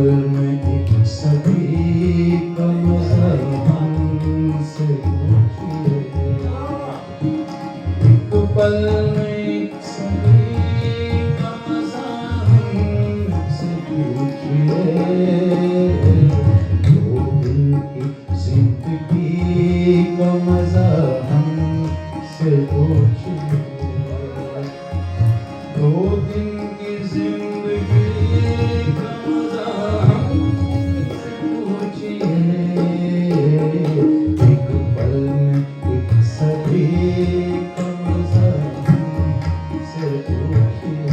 पल में एक सभी का मजा हमसे पूछिए, एक पल में एक सभी का मजा हमसे पूछिए, दो दिन की जिंदगी का मजा हमसे पूछिए, दो दिन की जिंदगी का मजा हमसे पूछिए, एक पल में एक सभी का मजा हमसे पूछिए।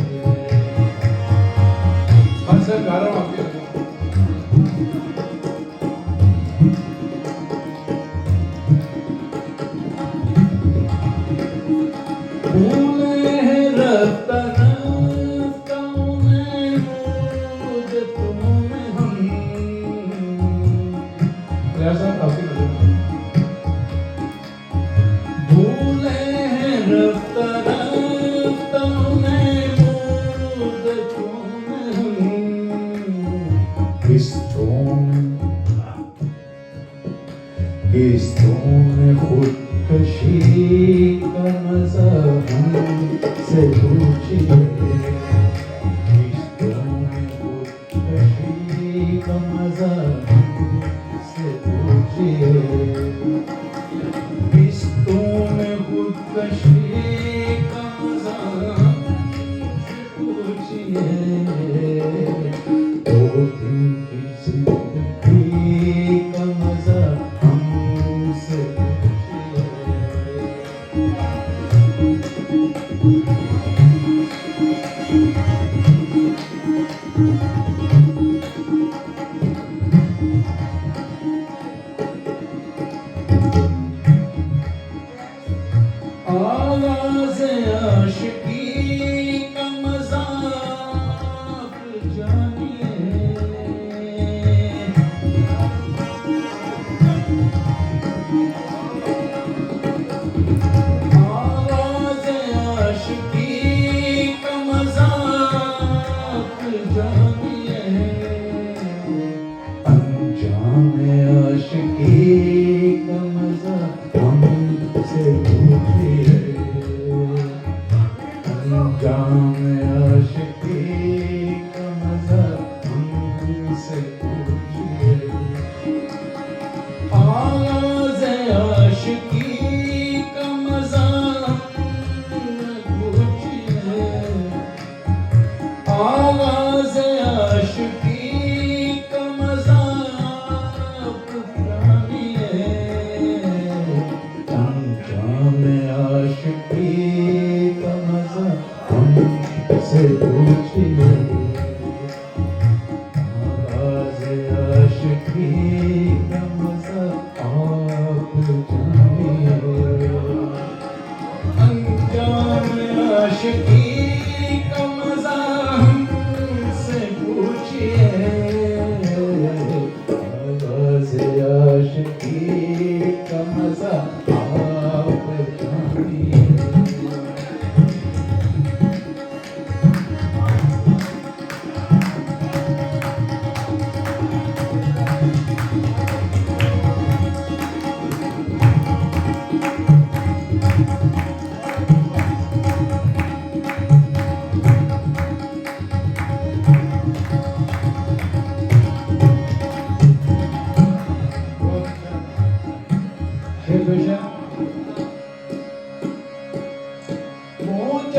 हाँ सर, गा रहा हूँ आपके भूले हैं रफ्ता भूले हैं रफ्ता रफ्ता में मुद्दतों में हम किस्तों में खुदकशी का मजा हमसे पूछिए, किस्तों में खुदकशी का मजा हमसे पूछिए, किस्तों में खुदकशी का मजा हमसे पूछिए, दो दिन की जिंदगी का मजा हमसे पूछिए। आवाज़ आशिकी का मज़ाक जानिए, आवाज़ आशिकी का मज़ाक जानिए, अंजाम आशिकी का मज़ा हमसे पूछिए, अंजाम आशिकी का मज़ा हमसे पूछिए, आवाज़ आशिकी का मज़ा पूछिए, आवाज़ आशिकी का मज़ा जानिए, अंजाम आशिकी का मज़ा हमसे पूछिए, आवाज़ आशिकी का मज़ा आप जानिए, अंजाम आशिकी का मज़ा हमसे पूछिए, आवाज़ आशिकी का मज़ा आप जानिए। शेर